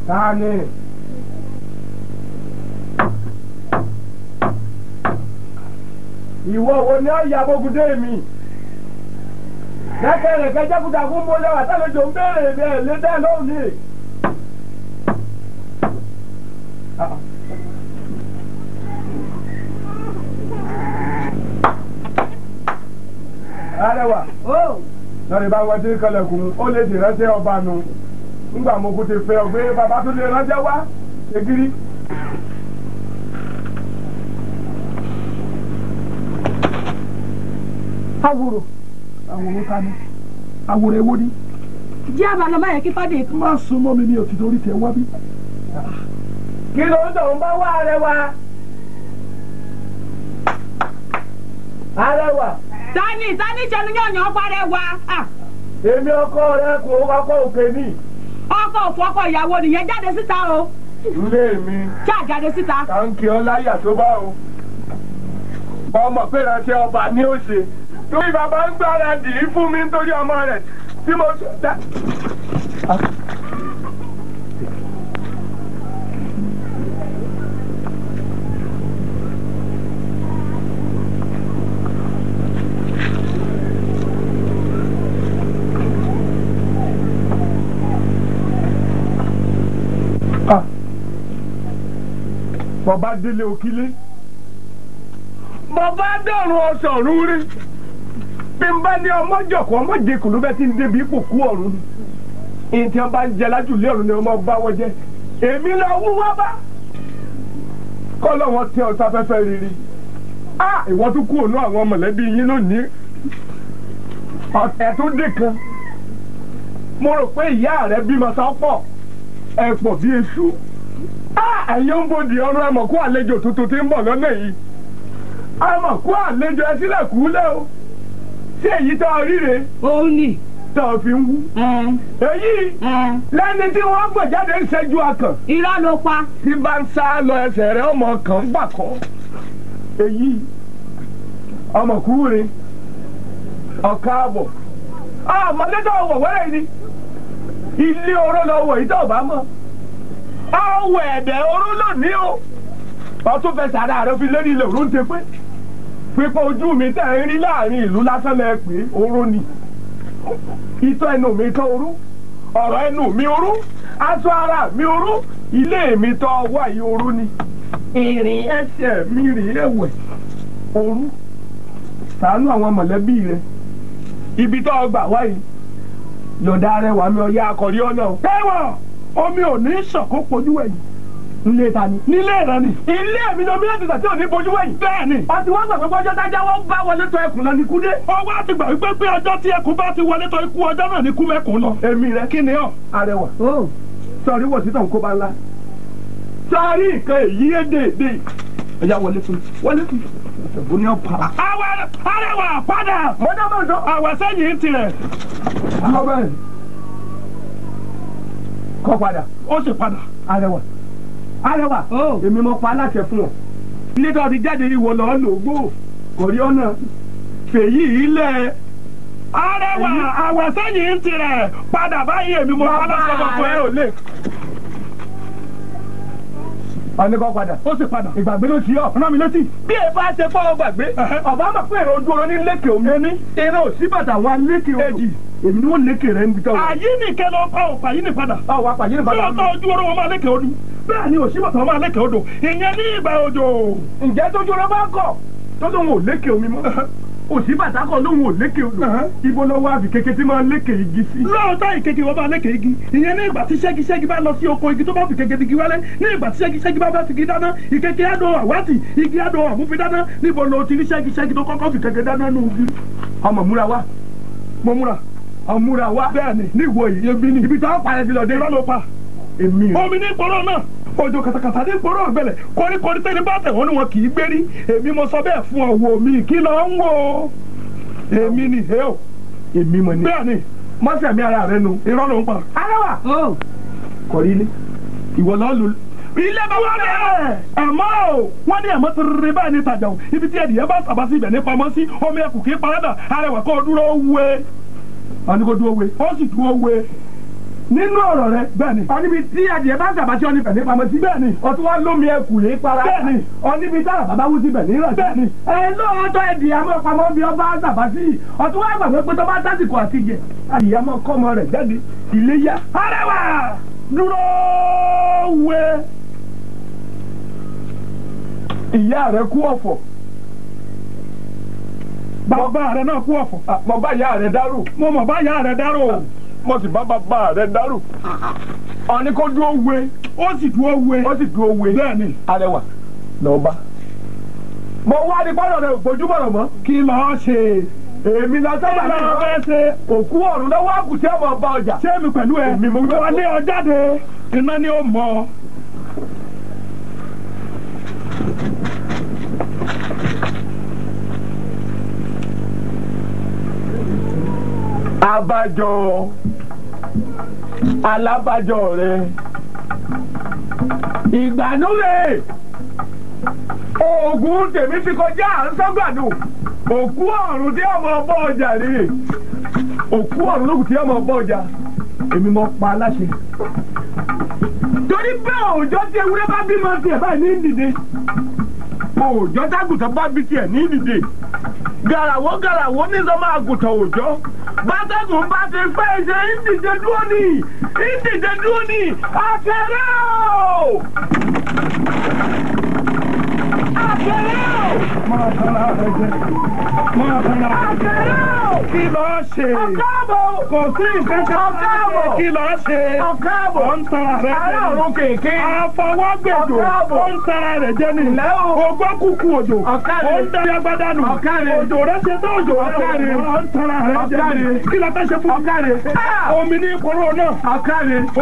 Tani. Ìwọ wo ni ó ya bógúndé mi? Lẹ́kẹ̀rẹ̀ kẹjẹ́kúta fún mọ́lẹ́ wà tálejò ń bèèrè rẹ̀ lédè lóhùn ní. Arẹwà. Lọ́rẹ̀ bá wọ́n tí kọlẹ̀kùn ó lè dì ránṣẹ́ ọba nu. Nígbà mo kú ti fẹ́ ọgbẹ́ bàbá tó lè ránṣẹ́ wá. Ṣègírí. Aworo. Aworo ká ní. Aworo ewo ní. Jẹ́ àbálọ́ máa yẹ kí fádé. Má sún mọ́ mi ní òtítọ́ orí tẹ̀ wá bí. Kí ló ń tọ̀ ń bá wá Arẹwà? Arẹwà. Tani ṣẹnu yànyàn parẹ́wà. Èmi ọkọ rẹ kò ọkọ òkè ní. Ọkọ òfò ọkọ ìyàwó nìyẹn jáde síta o. Ilé mi. Ṣáà jáde síta. Kàǹkì ọláyà tó bá o. Ọmọ pé ìrántí ọba ní ó ṣe. Torí bàbá ń gbára dì í fún mi nítorí ọmọ rẹ̀ tí mo dá. Bàbá délé òkílé. Bàbá dọ̀rùn ọ̀sọ̀rún rí. Bí n bá ní ọmọ jọ̀kọ́ ọmọ jẹkùn ló bẹ́ tí ń débi ipò kú ọ̀run. Ìyẹn tí wọ́n bá ń jẹ lájùlé ọ̀run ni ọmọ bá wọ́n jẹ. Èmi lọ wú wá bá. Kọ́ lọ́wọ́ tẹ ọ̀tá fẹ́fẹ́ rere. Ìwọ tún kú òun àwọn mọ̀lẹ́bí yín lónìí. Ọ̀tẹ̀ tó dé kan. Mo rò pé ìyá rẹ̀ bímọ sọ́pọ̀. Ẹ pọ̀ bí eṣú. Ẹ̀yin ń bòdì ọ̀run ẹ̀mọ̀ kó àlejò tuntun tí ń bọ̀ lọ́nà yìí. Ẹ̀mọ̀ kó àlejò ẹ sílẹ̀ kúlẹ̀ o. Ṣé èyí tó ríre? Òun ni. Tó fi ń wú. Èyí lẹ́ni tí wọ́n gbọ̀ jáde ń ṣẹ́jú akàn. Irọ́ ló pa. Tí bá ń sá lọ ẹsẹ̀ rẹ̀ ọmọ kan gbà kọ́. Èyí ọmọkùnrin ọ̀ka àbọ̀. Ọmọdé wọ̀ wẹ́rẹ́ ni. Ilé oró lọ wọ̀ yìí tó bá mọ̀. Ọwọ́ ẹ̀dẹ̀ oró lónìí o. Ọtún fẹ́ sàrà rẹ fi lérí ilé òró ń te pé. Pípọ̀ ojú mi tẹ̀ ń rí láàrin ìlú lásán lẹ pé oró ni. Ìtọ́ ẹnu mi tọ́ oró. Ọ̀rọ̀ ẹnu mi oró. Aṣọ ara mi oró. Ilé mi tọ́ wà yìí oró ni. Ìrìn ẹsẹ̀ mi rìn ẹ̀wẹ̀ oró. Ṣàánú àwọn mọ̀lẹ́bí rẹ. Ibi tọ́ gbà wáyìí. Yọ̀dá rẹ wà mí ọ̀yá akọ̀rí ọ̀nà. Kẹ́wọ̀n! Omi ò ní sọ̀kó pojú wẹ̀yìn. Nílé ta ni? Nílé rẹ ni. Ilé mi lọ mílíọ̀nù tàbí ò ní bojú wẹ̀yìn. Bẹ́ẹ̀ni. Ọtí wọ́n gbà pé ọjọ́ tájá wọ́n bá wọlé tọ ẹkùn lọ ní kú dé. Ọwọ́ àti gbà wípé pé ọjọ́ tí ẹkùn bá ti wọlé tọ ikú ọjọ́ náà ní kú mẹ́kùn lọ. Èmi rẹ kí ni ọ́? Arẹwà. Sọ̀rí wọ̀ sí tàn kó bá ńlá. Sọ̀rí nǹkan èyí édèèdè. Ẹja wọlé fún mi. Wọlé fún mi. Ṣègbó ní ọ̀pá. Arẹwà padà. Mọ́jọ́ mọ́ ìjọ. Àwẹ̀ sẹ́yìn tirẹ̀. Kọ́ padà. Ó sì padà. Arẹwà. Arẹwà. Èmi mo pa aláṣẹ fún ọ. Ilé tó ti jáde ìwọ lọ lògbò. Kò rí ọ̀nà. Fèyí ilẹ̀. Arẹwà. Àwẹ̀ sẹ́yìn tirẹ̀. Padà báyìí èmi mo pa aláṣẹ fún ẹ ò lè. Ọ̀nì kan padà. Ó sì padà. Ìgbàgbé ló ti yọ. Rán mi létí. Bí ẹ bá ṣe fọ́ gbàgbé. Ọ̀bá mọ̀ pé èrò ojú oró ní lékè omi. Ẹni. Èrò òsì bàtà wa lékè odò. Èjì. Èmi ni wọ́n lékè rẹ̀ ń bi tọ́wọ́. Àyíníkẹ́ lọ pa òpà yín ní padà. Ọ̀wọ́ apà yín ní padà. Bí ọ̀tọ̀ ojú oró wọn máa lékè odò. Bẹ́ẹ̀ ni òsì bàtà wọn máa lékè odò. Ìyẹn ní ìgbà òjò. Ǹjẹ́ tójú oró bá kọ̀? tó lóun ò lékè omi mọ́ òsì bàtà kan lóun ò lékè odò ibo lọ́wọ́ àbí kékeré tí máa lékè igi sí. lóòótọ́ ìkejì wọn bá lékè igi ìyẹn ní ìgbà tí ṣẹ́gi bá lọ sí oko igi tó bá fi kékeré igi wálé ní ìgbà tí ṣẹ́gi bá fi igi dáná ìkékeré àdó àwátì igi àdó àmúfi dáná níbo lo ti rí ṣẹ́gi tó kọ́kọ́ fi kékeré dáná nù igi. ọmọ múra wá mo múra ọmúra wá bẹ́ẹ̀ ni ní ìwọ yìí ebi ni ibi tó ń parẹ́ ti lọ dé lọ́lọ́ pa èmi omi ní ìpọ́nrọ́ náà òjò kàtàkàtà ní ìpọ́nrọ́ ọ̀gbẹ́lẹ̀ koríkorí tẹ́ni bá tẹ̀ wọ́n ní wọn kì í gbérí èmi mo sọ bẹ́ẹ̀ fún ọ̀wọ́ mi kí lọ ń wò èmi ni heo èmi mọ̀ ní. bẹ́ẹ̀ ni mọ́sẹ̀mí ara rẹ nu. irọ́ ló ń pa. aláwà kọ̀rí ilé ìwọ lọ́ọ́ lu. ilé bàbá rẹ̀ àmọ́ o wọ́n ní àmọ́ tẹ̀rẹ̀rẹ̀ báyìí ní ìtajà o ibi tí ẹ̀dìyẹ bá sábà sí ibẹ̀ ní pamọ́ sí omi ẹkùn kì í parada arẹwà kó dúró wé. wọ́n ní kó dúró wé. ó sì dúró wé. nínú ọ̀rọ̀ rẹ bẹ́ẹ̀ni ọ̀níbi tí adìẹ bá sábà sí ọ̀nìbẹ̀ ní pamọ́ sí bẹ́ẹ̀ni ọtún wá lómi ẹkùn yìí para bẹ́ẹ̀ni ọ̀níbi tára bàbá wú síbẹ̀ ní ìrọ̀sí bẹ́ẹ̀ni lóòótọ́ ẹ̀dìyẹ mọ́ pamọ́ bí ọba sábà sí ọtún wá gbàgbé pé tó bá tásìkò àti jẹ adìyẹ mọ́ kọ́ ọmọ rẹ̀ jáde iléyá arẹwà dúró wé. ìyá rẹ kú ọ̀fọ̀ bàbá rẹ náà kú ọ̀fọ̀ mo bá ìyá rẹ dárò mo mọ̀ bá ìyá rẹ dárò mo sì bá bàbá rẹ dárò ọ̀ní kó dúró wé ó sì dúró wé ó sì dúró wé bẹ́ẹ̀ni arẹwà lọ́ba mo wá ní pọ́nrọ̀ rẹ ògbójúmọ̀rọ̀ mọ́ kí lọ́ọ́ ṣe èmi lọ sábà ní lọ́ọ́ fẹ́ ṣe òkú ọ̀run lọ́wọ́ àkùtì ọmọ ọba ọjà ṣé mi pẹ̀lú ẹ èmi mo gbé wọlé ọ jáde iná ni ó mọ. abájọ alábàjọ rẹ ìgbànúrè oògùn tèmi ti kọjá à ń sọgbàdù òkú ọ̀run tí ọmọ ọba ọjà rèé òkú ọ̀run lókùn tí ọmọ ọba ọjà èmi mọ pa aláṣẹ torí bẹ́ẹ̀ òòjọ́ tí ewúrẹ́ bá bímọ tiẹ̀ báyìí ní dìde òòjọ́ tágùtàn bá bí tiẹ̀ ní dìde gàràwó ní sọ máa gùtàn òòjọ́ bátẹ́gùn bá ti fẹ́ ṣe ìdíje dúró ní àkẹrẹ́ o. máa tọ́ra rẹ jẹ máa tọ́ra rẹ jẹ kí lọ́ọ́ ṣe kò sí nǹkan kan kí lọ́ọ́ ṣe ó ń tọ́ra rẹ jẹ àfọwọ́gbèdò ó ń tọ́ra rẹ jẹ ní ogbó kúkú òjò ó ń darí agbádá nù òjò rẹ ṣe tó òjò rẹ ó ń tọ́ra rẹ jẹ ní kí lọ́ọ́ fẹ́ ṣe fún mi omi ní ìkóró náà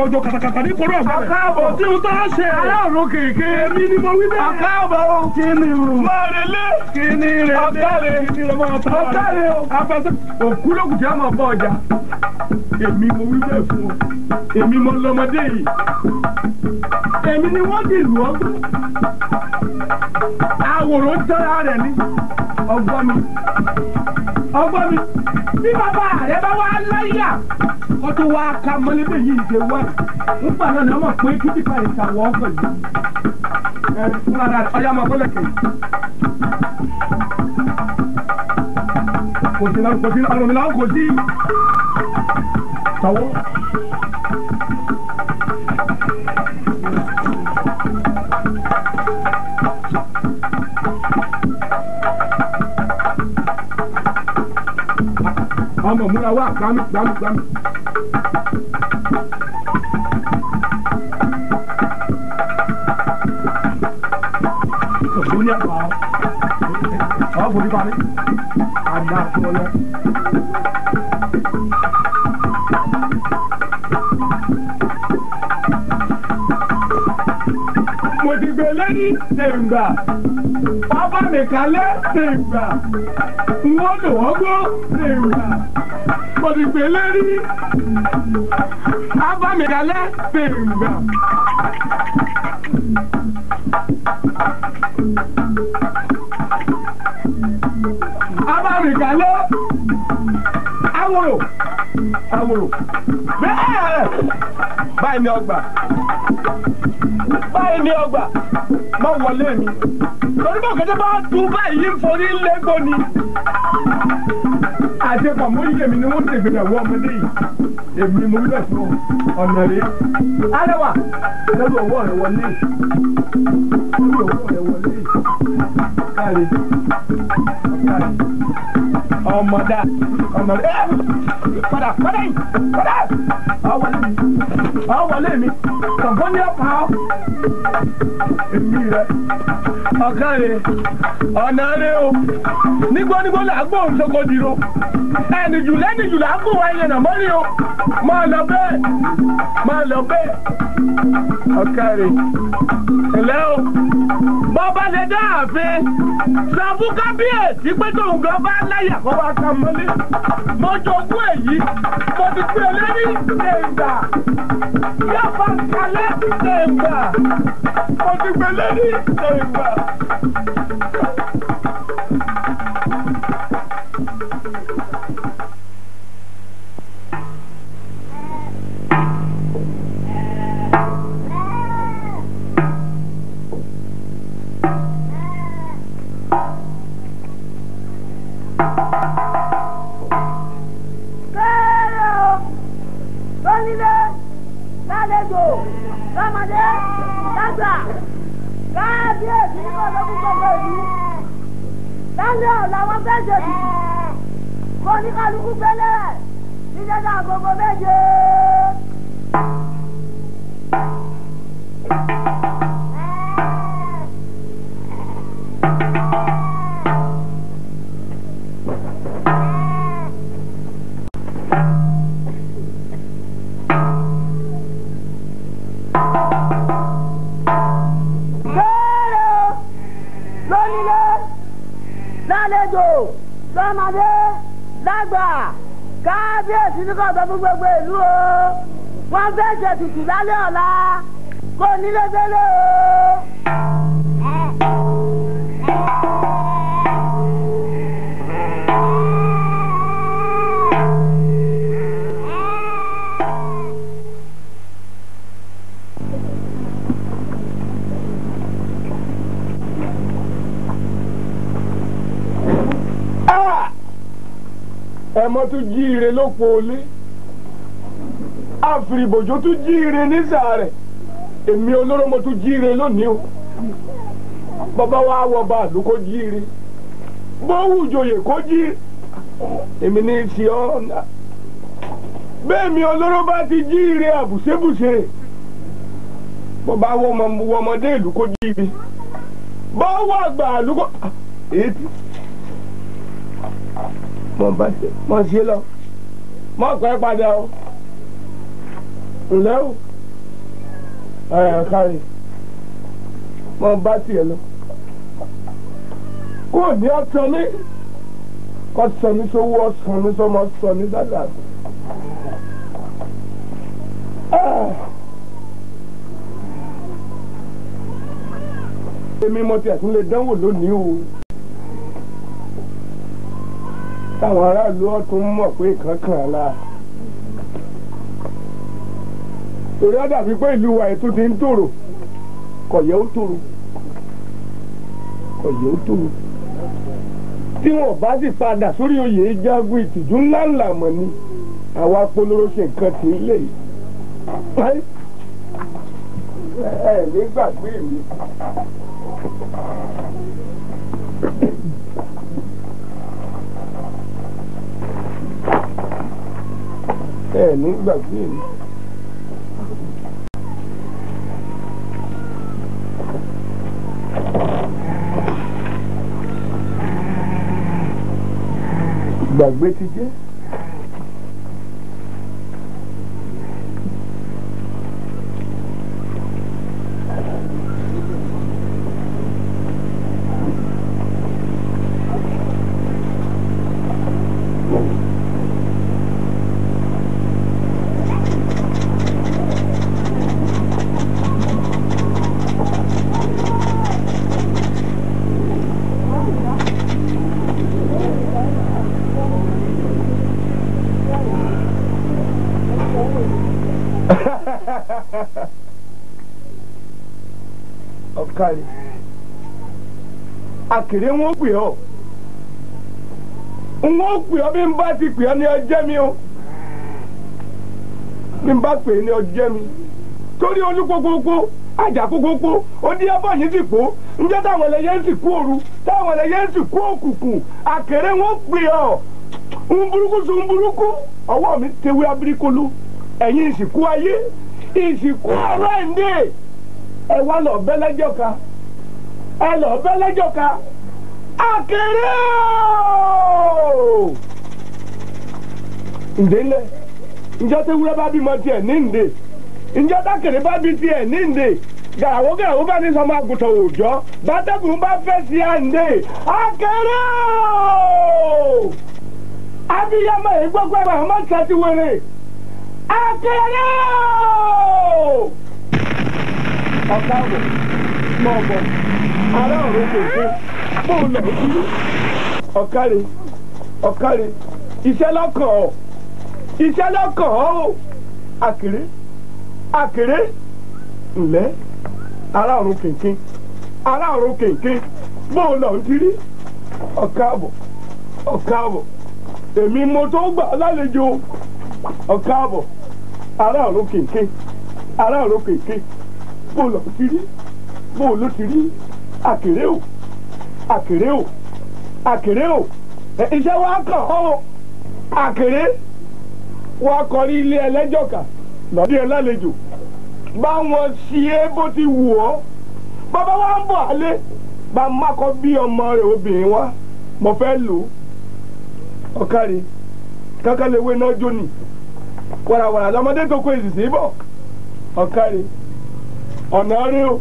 òjò kàtàkàtà ní ìkóró ọ̀gbẹ́ òtí ń tọ́ ṣe èmi ni mo wí bẹ́ẹ̀ kí ni o kí ni rẹ kí ni máa tọ́ ọ̀kárẹ̀ o afẹ́sẹ́ òkú lókùn tí a máa bọ ọjà èmi mo wí bẹ́ẹ̀ fún ọ èmi mo lọmọdé yìí èmi ni wọ́n ti lù ọ́ Àwòrò tẹ́ra rẹ̀ ní ọgbọ́n mi bí bàbá rẹ̀ bá wá láyà ó tún wá ká mọ́lẹ́bẹ̀ yìí ṣe wá nígbà náà ni wọ́n mọ̀ pé kíkà ìtàwọ̀ ọkọ̀ yìí ọ̀yà máa bọ́lẹ̀ kẹ́yìn. kò sí ọ̀rọ̀ mi láwọn kò sí tàwọ̀. ọmọ múra wá gbámi. Ọ̀gbọ́n ní àpá ọ̀ bòdì parí àdá àtúwọlé. Mo ti gbé lẹ́yìn tèǹgbà, pápá mi kalẹ̀ tèǹgbà, wọ́n lò wọ́n gbọ́ tèǹgbà. Mo ti gbé lẹ́yìn, pápá mi kalẹ̀ tèǹgbà. Abámikalẹ̀ Aworo bẹ́ẹ̀ báyìí ni ọgbà má wọlé mi torí bọ́ kẹ́tẹ́ bá tún báyìí forí lẹ́gbọ́ ni àṣepọ̀ móríkè mi ni wọ́n ti gbẹ̀dẹ̀ wọ ọmọdé yìí èmi mo wílẹ̀ fún ọ̀nà rẹ̀ arẹwà lẹ́rù ọwọ́ rẹ̀ wọlé ọmọdé padà ọwọlé mi kọ̀ọ̀kan ní ọ̀pá ọ́ èmi rẹ̀ ọ̀kàrẹ̀ ọ̀nà rẹ̀ o nígbónígbó là ń gbóhùn sóko dìrò ẹnìjù lẹ́nìjù là ń gbóhùn ẹyẹ nà mọ́rí o máa lọ bẹ́ẹ̀ ọ̀kàrẹ̀ ẹ̀lẹ́ o bọ́bá lè dá ààfin sàbú kábíyèsí pé tóun gan bá láyà kó wá ká mọ́lé mo jogún èyí mo ti gbé lérí ṣèǹgbà yọ̀bá kalẹ̀ ṣèǹgbà mo ti gbé lérí ṣèǹgbà. Oníkàlùkù gbẹ́lẹ̀ ní jẹ́jà àgọ́gọ́ méje. Bẹ́ẹ̀rẹ̀ lónílé lálejò lọ́mọdé lágbà kábíyèsí ní kọ̀ọ̀tọ̀ fún gbogbo ìlú o wọ́n fẹ́ ṣe tutù lálẹ́ ọ̀la kò nílé délé o. ẹmọ tún jí ire lóko olé àfìrìbòjò tún jí ire nísàárẹ̀ èmi olóró mo tún jí ire lónìí o bàbá wa wọ bàálù kó jí ire bówù joyè kó jí èmi ní í ṣe ọ́ bẹ́ẹ̀ mi olóró bá ti jí ire àbùṣebùṣe bàbá wọ ọmọdé ìlú kó jí ire bọ́wọ́ àgbà ìlú kó ètí. Mọ̀ ṣe lọ mọ̀ pẹ́ padà o ǹlẹ́ o kárí mọ̀ bá tiẹ̀ lọ kó o ní ọ̀sán mi kó sọ mi sówó ọ̀sán mi sọmọ sọ mi dáadáa èmi mo tiẹ̀ tún lè dánwò lónìí o. Táwọn aráàlú ọ̀tún mọ̀ pé kankan la torí ó dàbí pé ìlú wa ètò ti ń tòrò kọ̀yẹ́ ó tòrò tí wọn bá sì padà sórí oyè jagun ìtìjú ńláńlá mọ̀ ni àwa polówó ṣe nǹkan tí ń lè ẹ ní gbàgbé mi. Ní gbàgbé mi. Gbàgbé ti jẹ́. Ọ̀kàrí àkèrè wọn pè ọ́ bí n bá ti pè ọ́ ní ọjẹ́ mi o bí n bá pè é ní ọjẹ́ mi torí olúkókókó àjàkókókó ó dí ẹbọ yìí sì kó njẹ́ táwọn ẹlẹ́yẹ ń sì kú òru táwọn ẹlẹ́yẹ ń sì kú òkùnkùn àkèrè wọn pè ọ́ ń burúkú sùn ń burúkú ọwọ́ mi tewé abirikolo ẹ̀yin ìsìnkú ayé ìsìnkú ọ̀rọ̀ ẹ̀ǹdẹ̀ ẹ wá lọ bẹ́ lẹ́jọ́ ka ẹ lọ bẹ́ lẹ́jọ́ ka àkèrè ooo ǹdẹ́lẹ̀ njẹ́ tewúrẹ́ bá bímọ tiẹ̀ ní ǹdè njẹ́ tákèrè bá bí tiẹ̀ ní ǹdè gàràwó bá ní sọmọ àgùntàn òòjọ́ bátẹ́gùn bá fẹ́ sí àǹdè àkèrè ooo abiyamọ yìí gbogbo ẹgbẹ́ àwọn máa ń tẹ́tí wéré àkèrè ooo ọ̀káàbọ̀ mọ̀ bọ̀ ará ọ̀rọ̀ kòkó bóun lọ sí ọ̀kárẹ̀ iṣẹ́ lọ́kàn ọ́ àkèrè ńlẹ́ ará ọ̀run kìnkín bóun lọ ń tirí ọ̀káàbọ̀ èmi mo tó gbà lálejò ọ̀káàbọ̀ ará ọ̀run kìnkín bóun lọ ń tirí bóun ló tirí àkèrè o iṣẹ́ wa kàn ọ́ àkèrè wa kọrí ilé ẹlẹ́jọ́ kà lọ́dí ẹ lálejò báwọn ṣe é bó ti wù ọ́ bàbá wa ń bọ̀ alẹ́ bá mákọ́ bí ọmọ rẹ̀ obìnrin wa mo fẹ́ lò ó ọ̀kárẹ̀ kákàléwé náà jóni wàràwàrà lọ́mọdé tó kó èsì sí bọ̀ ọ̀kárẹ̀ ọ̀nà rí o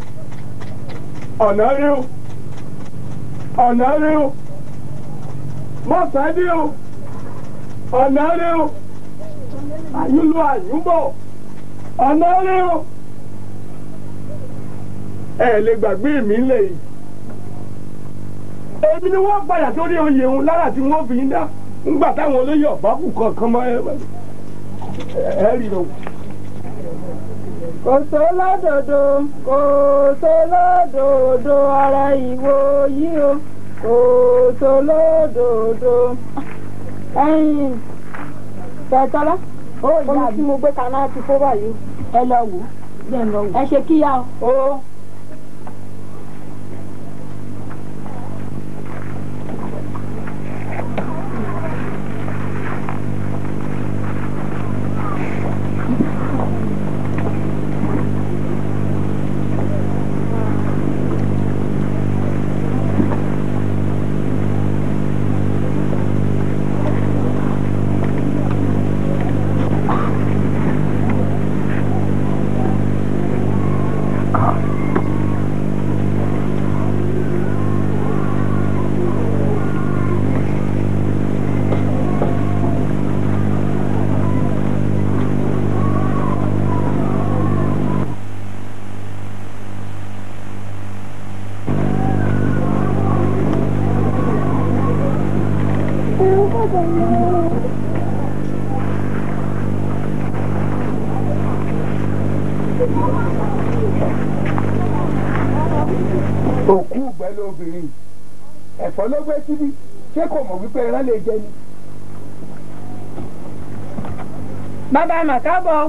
mọ́sàdé o ọ̀nà rí o àyúlò àyúbọ̀ ọ̀nà rí o ẹ lè gbàgbé mi lẹ̀ yìí èmi ni wọ́n padà sórí oyè òun lára tí wọ́n fi ń dá ńgbà táwọn olóyè ọ̀bá kù kankan mọ́ ẹ rí o. kò sólódòdó ara ìwò yìí o kò sólódòdó ẹ̀yin tẹ̀tọ́lá omi tí mo gbé kaná ti kó báyìí ẹ lọ wò ẹ ṣe kíyà o. òkú ìgbẹ́lẹ̀ obìnrin ẹ̀fọ́ ló gbé síbí ṣé kò mọ̀ wípé ẹran lè jẹ ni. bàbá mà káàbọ̀.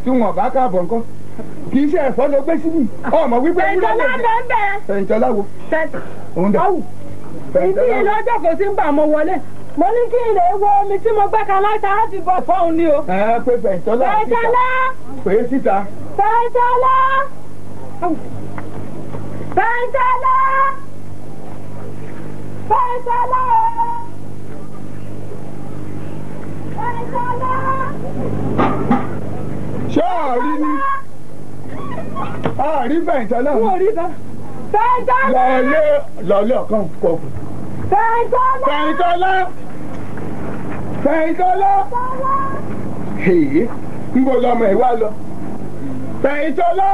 tí wọn bá káàbọ̀ nǹkan kì í ṣe ẹ̀fọ́ ló gbé síbí ọmọ wípé ẹ̀ńtọ́lá bẹ́ẹ̀. ẹ̀ńtọ́lá wo. òun dà. ìdí ilé ọjọ́ kò sí ń bà mọ́ wọlé mo ní kí ilé wo omi tí mo gbẹ́ kan láta láti bọ̀ fóun ni o. ẹ pé fẹ̀ǹtọ́lá síta pé síta. fẹ̀ǹtọ́lá. Fẹ́ńtẹ́lá! Fẹ́ńtẹ́lá! Fẹ́ńtẹ́lá! Ṣé àárí ni? Àárí fẹ̀ǹtẹ́lá. Wọ́n rí bá. Fẹ́ńtẹ́lá! Lọ́lé ọ̀kan kọ̀. Fẹ́ńtẹ́lá! Fẹ̀ǹtẹ́lá! Fẹ̀ǹtẹ́lá! Èyí ń bọ̀ lọ́mọ ẹ̀ wá lọ. Fẹ̀ǹtẹ́lá!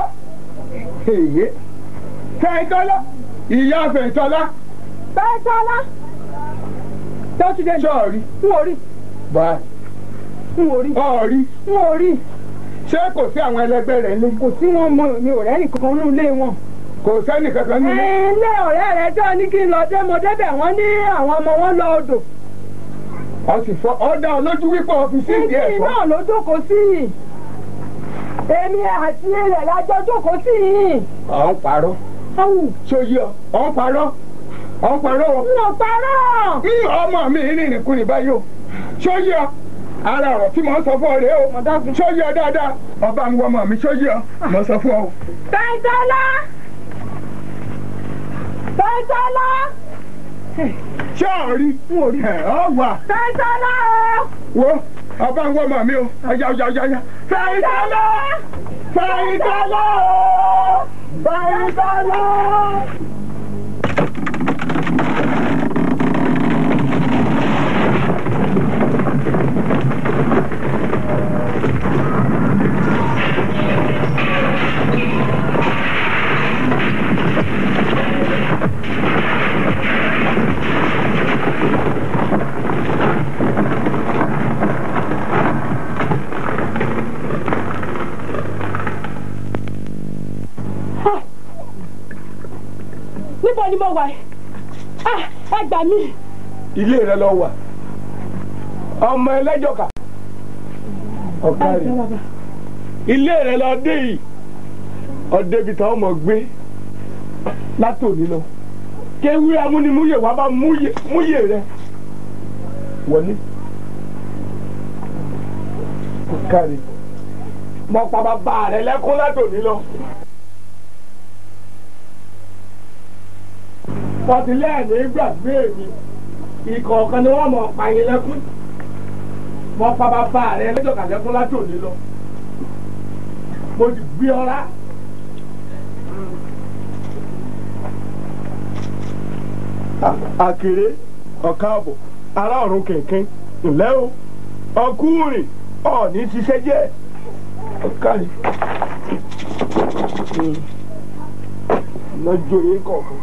Èyí. Fẹ̀ǹtọ́lá ìyá Fẹ̀ǹtọ́lá. Fẹ̀ǹtọ́lá. tó ti dé. sọ́ọ̀rí. n ò rí. báyìí. n ò rí. ọ̀rí. n ò rí. ṣé kò sí àwọn ẹlẹgbẹ́ rẹ̀ ní. kò sí wọn mọ mi ò rẹ́nì kankan nínú ilé wọn. kò sẹ́nì kankan nínú. ilé ọ̀rẹ́ rẹ̀ jọ ní kí n lọ dé mo débẹ̀ wọ́n ní àwọn ọmọ wọn lọ odò. ọ sì fọ ọ dá ọ lójú wípé ọ fi sí ìdí ẹ̀fọ́. ìdí náà ló jókòó sí i. èmi àti ilẹ̀ lájọ jókòó sí i. ọ̀ ń parọ́. ṣé o yí ọ ọ̀ ń parọ́ ọ̀ ń parọ́. n ò parọ́. ọmọ mi rìnrìn kùnrin báyìí o ṣé o yí ọ ara ọ̀rọ̀ tí mo ń sọ fún ọ rèé o ṣé o yí ọ dáadáa ọba ń wọ ọmọ mi ṣé o yí ọ mo sọ fún ọ. Fẹ́ńtọ́lá Fẹ́ńtọ́lá. ṣé o rí ọ wà. Fẹ́ńtọ́lá o. wo ọba ń wọ ọmọ mi o ọjà. Fẹ́ńtọ́lá Fẹ́ńtọ́lá o Fẹ́ńtọ́lá. Níbo ni mo wà? Ẹ gbà mí. Ilé rẹ lọ wà ọmọ ẹlẹ́jọ̀ká ọ̀kárì ilé rẹ lọ dé yìí ọ̀dẹ́bi táwọn ọmọ gbé látòní lọ kéwì amúnimúyè wàá bá múyè rẹ wọlé ọ̀kárì mọ pa bàbá rẹ lẹ́kún látòní lọ. Fọ̀tìlẹ́ẹ̀nì gbàgbé mi ìkọ̀ọ̀kan ni wọ́n mọ̀ pààyàn lẹ́kún mọ pa bàbá rẹ lẹ́jọ̀ká lẹ́kún láti òní lọ mo ti gbé ọlá. Àkèré ọ̀káàbọ̀ ará ọ̀run kẹ̀kẹ́ ńlẹ́ o ọkùnrin ọ̀ọ́ni ṣiṣẹ́ jẹ́ ọ̀kàrí lọ́jọ́ yín kọ̀ọ̀kan.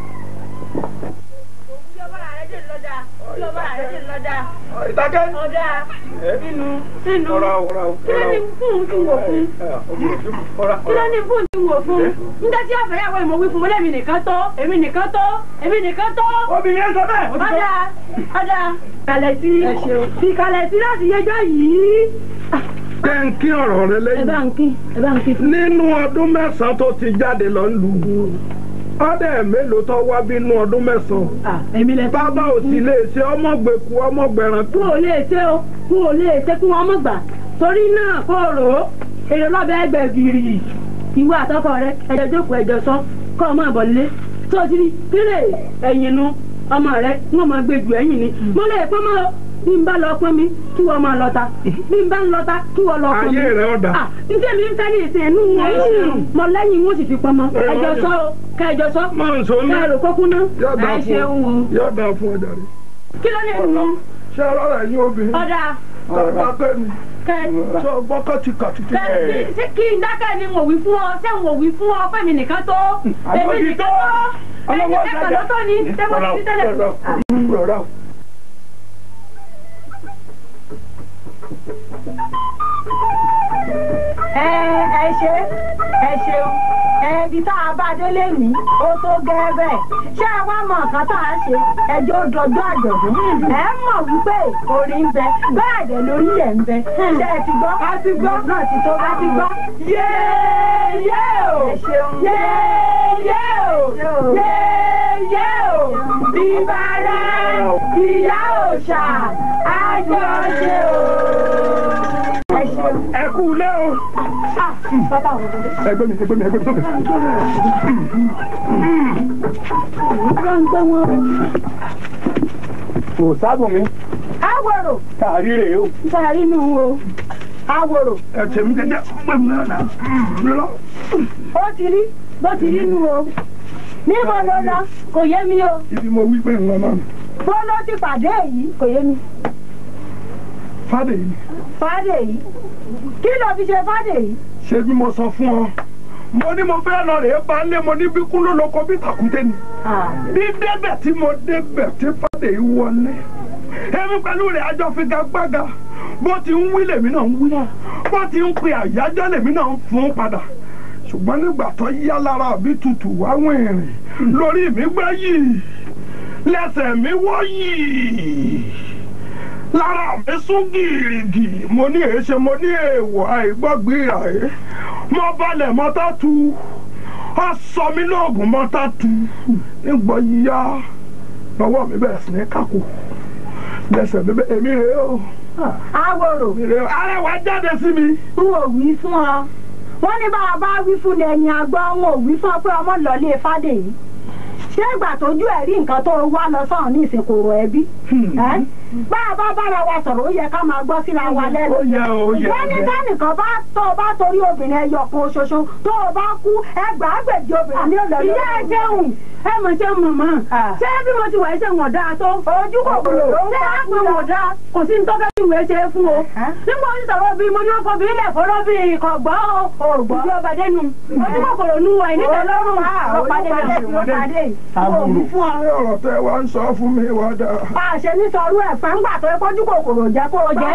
Ìdákẹ́. Ọ̀dà nínú. Ọ̀rọ̀. Kí ló ní fún ti wò fún? Kí ló ní fún ti wò fún? Nígbà tí àfẹ́yàwó ìmọ̀ wí fún mi lẹ́mi nìkan tó, èmi nìkan tó. Obìnrin ẹ̀ sọ bẹ́ẹ̀. Ọ̀dà. Kalẹ̀ sí. Fi kalẹ̀ sí láti yẹjọ́ yìí. Kẹ́ ń kí ọ̀rọ̀ rẹ lẹ́yìn. Ẹ bá ń kí. Nínú ọdún mẹ́sàn-án tó ti jáde lọ ń lù ọdẹ mélòó tó wá bínú ọdún mẹ́sàn-án. Bàbá ò sì lè ṣe ọmọgbèkú ọmọgbẹ̀ràn. Kú ò lè ṣe o, kú ò lè ṣe kí wọ́n mọ̀ gbà. Torí náà kó rò ó, èrè lọ́bẹ̀ ẹgbẹ̀ gírì. Ìwọ àtọkọ rẹ ẹjọ́ jókòó ẹjọ́ sọ kọ́ ọmọ àbọ̀ nílé. Tó ti rí kílè ẹ̀yìn nu ọmọ rẹ wọ́n máa gbé ju ẹ̀yìn ni. Mo lè pọ́n mọ́ bí n bá lọ pọ́n mi kí wọ́n máa lọta. Bí n bá ń lọta kí wọ́n lọ pọ́n mi. Ayé rẹ ọ̀dà. Ǹjẹ́ mi ń fẹ́ ní ìsìn ẹ̀nu wọn? Mọ lẹ́yìn wọn sì fi pọ́n mọ́. Ẹjọ́ sọ o, kẹjọ sọ. Máa ń sọ ní. Kẹrù kókó ná. Yóò dà fún ọjà rẹ. Kí ló ní ẹnu? Ṣé ọlọ́rọ̀ ẹ̀yin obìnrin? Ọ̀dà. Tàbá kẹ́mi. Ṣé ọgbọ́n kàtìkàtì ti bẹ̀rẹ̀? Ṣé kí n dákẹ́ ni mo wí fún ọ? Ṣé mo wí fún ọ pé mi nìkan tó? Èmi nìkan tó. Ẹni ẹ̀kọ́ ló tó ní. Ṣé mo ti tẹ́lẹ̀? Ẹ ṣeun. Ibi tá a bá délé ní ó tó gẹ́ bẹ́ẹ̀. Ṣé ẹ wá mọ nǹkan tá a ṣe? Ẹjọ́ dọjọ́ àjọ̀dún. Ẹ mọ̀ wípé orin ń bẹ, bẹ́ẹ̀ dẹ̀ lórí ẹ̀ ń bẹ. Ṣé ẹ ti gbọ́? A ti gbọ́. Náà ti tó bá ti gbọ́. Yéé o! Ẹ ṣeun. Yéé o! Yéé o! Bíbárẹ̀ ìyá òòṣà àjọṣe o. Ẹ kú lé o. Ẹgbẹ́ mi sókè. Kò sábùn mi. Aworo. Tàrí rèé o. Tàrí nù o. Aworo. Ẹ̀tẹ̀ mi jẹ́jẹ́ pé mi náà lọ. Ó ti rí bó ti rí nù o. Níbo ló lọ? Kò yé mi o. Ibi mo wí pé ń lọ náà. Bó ló ti pàdé yìí? Kò yé mi. Fádè yìí. Fádè yìí? Kí ló fi ṣe fádè yìí? Ṣé bí mo sọ fún ọ? Mo ní mo fẹ́ lọ rèé bá lé mo ní bí kú ló lóko bí tàkúté ni. Bí débẹ̀ tí mo débẹ̀ tí fádè yìí wọlé. Èmi pẹ̀lú rẹ̀ àjọ figagbága. Bó ti ń wí lèmi náà ń wí. Bó ti ń pe àyájọ́ lèmi náà ń fún padà. Ṣùgbọ́n nígbà tó yá lára bí tutù wá wìnrìn lórí mi gbẹ́ yìí lẹ́sẹ̀ mi wọ́ yìí lára mi sún gìrìgì mo ní èéṣe mo ní èèwọ̀ àìgbọ́gbìrà ẹ̀ mo balẹ̀ mọ́tà tu ọ sọ mí lóògùn mọ́tà tu nígbà yíyá lọ́wọ́ mi bẹ̀rẹ̀ sí ní kákò lẹ́sẹ̀ mi bẹ́ẹ̀ èmi rèé o. Aworo. Arẹwà jáde sí mi. N ò wí fún ọ. Wọ́n ní bá a bá wí fún ni ẹ̀yìn àgbọ̀ n ò wí fún ọ pé ọmọ lọ́lé fádé yìí. Ṣé ìgbà tójú ẹ̀ rí nǹkan tó wá lọ sọ́run ní ìsìnkú ẹbí? Bá a bá bára wa sọ̀rọ̀ ó yẹ ká máa gbọ́ síra wa lẹ́nu. Wọ́n ní kánìkan tó o bá torí obìnrin ẹyọ kan ṣoṣo tó o bá kú ẹgbàágbèjì obìnrin ní olórí. Ìyá ẹ jẹun ẹ mọ̀ ṣe mọ̀mọ́. Ṣé bí mo ti wà ṣe wọ̀n dáa tó? Ojú kòkòrò. Ṣé á pè wọ̀n dáa? Kò sí ní tó fẹ́ kí ìwé ṣe fún o. Nígbà tí sọ̀rọ̀ bí mo ní ọkọ̀ bí ilẹ̀ fọ́rọ́ bí ìkọ̀gbọ́ ògbọ́. Ìjọ ọba dẹnu. Ojú kòkòrò nu wà ní tẹ́lọ́rùn. Àbúrò fún àwọn ọ̀rọ̀ tẹ wá ń sọ fún mi wá dáa. Àṣẹ ní sọ̀rọ̀ ẹ̀fẹ̀ ńgbà tó kọjú kòkòrò jẹ́ kó o jẹ́.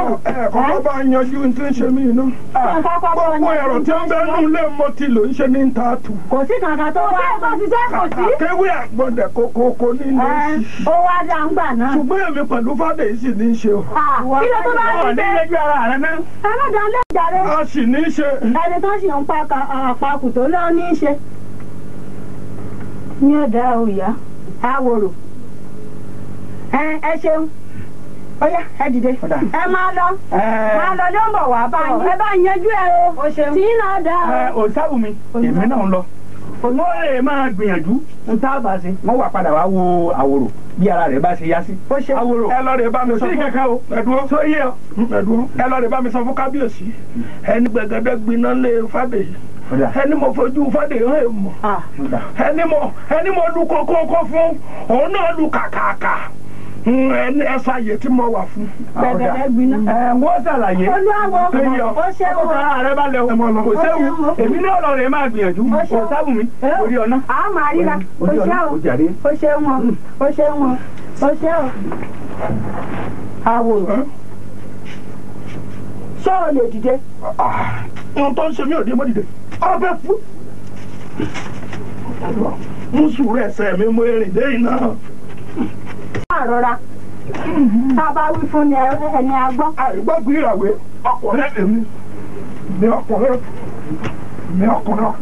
Kọ́kọ́ bá yanjú tí ń ṣe mí iná. Gbogbo ẹ̀rọ tí wọ́n bẹ nù lé mo ti lò ń ṣe ní ta tù. Kò sí kankan tó wá. Kò sí kò sí. Kéwé àgbọ̀dẹ̀ kókó ní ilé sí. Ó wá dá ń gbà náà. Ṣùgbọ́n èmi pẹ̀lú fàdé yìí sì ní í ṣe o. Kí ló tó bá ń ṣe? Ní ilé ara rẹ náà. Ẹlọ́dà ń lé ìjàre. A sì ní í ṣe. Ẹni tó sì ń pa àpapù tó lọ́ ní í ṣe. Ní ọ̀dà òòyà, Aworo. Ẹ ṣeun. Ọya ẹ dìde. Ẹ máa lọ. Máa lọ ló ń bọ̀ wá bá yín. Ẹ bá yanjú ẹ o. Tí náà dá o. Òsáwùmí èmi náà ń lọ. Mo lè máa gbìyànjú n tá a bá ṣe. Wọ́n wà padà wá wo Àwòrò bí ara rẹ̀ bá ṣe yá sí. Àwòrò ẹ lọ rè bá mi sọ fún kankan o. ẹdúró tó yé ọ. ẹdúró ẹ lọ rè bá mi sọ fún kábíyèsí ẹni gbẹgẹdẹ gbiná lé fàdé ẹni mo fojú fàdé hàn mọ ẹni mo lu kókókó fún òun náà lu kàkàkà ẹni ẹsọ àyè tí mo wà fún. Gbẹ̀gẹ̀dẹ̀ gbiná. Wọ́n ṣàlàyé. Olúwawo ó ṣe ó sọ ààrẹ bá lẹ o. Kò séwu èmi náà lọ rè máa gbìyànjú. Kò sábùmí orí ọ̀nà. A máa ríra. Ó ṣe o. Ó ṣe wọn. Ó ṣe wọn. Ó ṣe o. Aworo. Ṣé o lè dìde? Ohun tó ń ṣe mí ò dé mọ́ dìde. Ọbẹ̀ fún. Mú sùúrù ẹsẹ̀ mi mú erin dé iná. Àrọ̀ra. Tá a bá wí fún ẹni agbọ́. Àìgbọ́gbé ìràwé ọkùnrin èmi ní ọkùnrin ní ọkùnrin.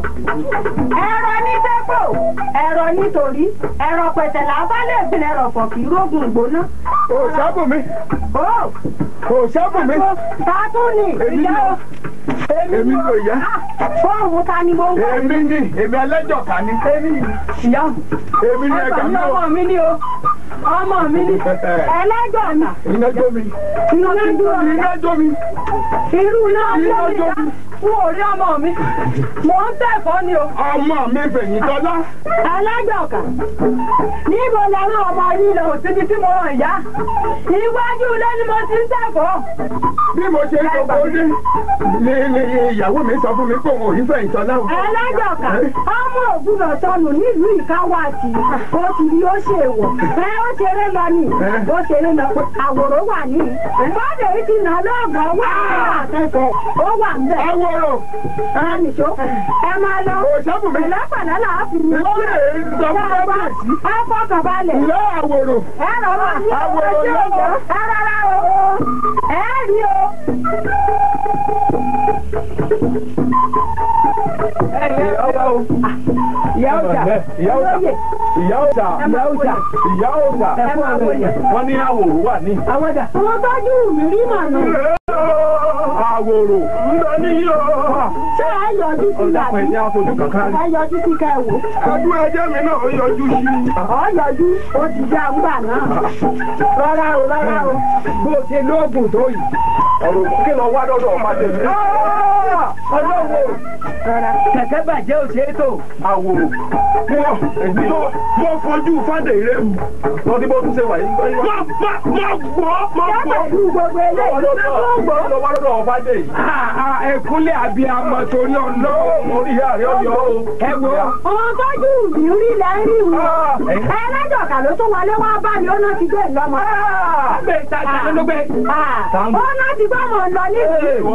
Ẹ̀rọ ní tẹ́pọ̀, ẹ̀rọ nítorí, ẹ̀rọ pẹ̀tẹ̀lá bá lè gbin ẹ̀rọ pọ̀ kí rógùn ìgbóná. Kò sábùmí. Kò sábùmí. Tàtúnì ìyá o. Èmi ló yá. Fóònù ta ni mo ń bọ̀? Èmi ni èmi ẹlẹ́jọ̀ ká ní. Ìyá o. Èmi ni ẹ̀ka mi o. Ọmọ mi ni o. Ọmọ mi ni. Ẹlẹ́jọ̀ mi. Iná jó mi. Iná jó mi. Irú náà jó mi. N ò rí ọmọ mi. Mò ń tẹ̀fọ́ ni o. Ọmọ mi fẹ̀yìn tọ́lá. Ẹlẹ́jọ̀ kà. Níbo lẹ́rú ọmọ yìí lọ síbi tí mo ràn yá? Iwájú ilé ni mo ti ń tẹ̀fọ́. Bí mo ṣe ń sọ̀kò dé, ní ìyàwó mi sọ fún mi pé òun ò ní fẹ̀yìn tọ́lá. Ẹlẹ́jọ̀ kà. Ọmọ ògùnà sọnù nílùú ìkáwàtì. Ó ti rí ó ṣe wọ̀. Ó ṣeré lọ ni. Ó ṣeré lọ. Àwòrò wà ní. Fọ́dé yìí ti nà lọ́gàn wá àtẹ̀sẹ̀. Ó wà ń bẹ̀. Àwòrò. Nìṣó. Ẹ máa lọ. Òṣàbùnmi. Pẹ̀lẹ́pẹ̀lẹ́ là á fi ní. Ó lè sọ fún kábíyèsí. Ẹ fọkàn balẹ̀. Ìyá Àwòrò. Ẹ rọra ní Àwòrò ojú lọ́wọ́. Ẹ rọra o. Ẹ rí o. Ìyá ọ̀sà. Wọ́n ní Àwòrò wà ní. Àwọn tọ́jú mi rí mànà. Àwòrò. Ń lọ ní yóò. Ṣé ẹ yọjú sí ìyàbí? Ẹ yọjú sí kẹwò. Ọdún ẹjẹ́ mi náà ó yọjú sí. Ọ yọjú, ó ti já ń gbà náà. Rárá o. Bó o ṣe lóògùn tó yìí. Ọ̀rọ̀ kí lọ wá lọ́dọ̀ ọ̀pá tẹ̀lé. Ọlọ́wọ́. Kẹ̀kẹ́ bàjẹ́ òṣètò. Àwòrò. Mo fojú fàdé rẹ̀ mu. Wọ́n ti bó tún ṣe wà yìí. Mo gbọ́. Pẹ̀lú gbogbo eléyìí ló ń gbọ́. Lọ wá lọ́dọ̀ ọ̀pá dé yìí. Ẹ̀kúnlé abiyamọ torí ọlọ́wọ́ orí àárẹ̀ ọ̀yọ́ o. Ẹ wo. Ọmọ tọ́jú mi rí lẹ́rìí wò. Ẹlẹ́jọ̀ká ló tún wọlé wá bá mi, ó náà ti gbé ìlọ́mọ. Gbé ìtajà ló gbé. Ó náà ti gbọ́ mọ̀ lọ níbi. Ó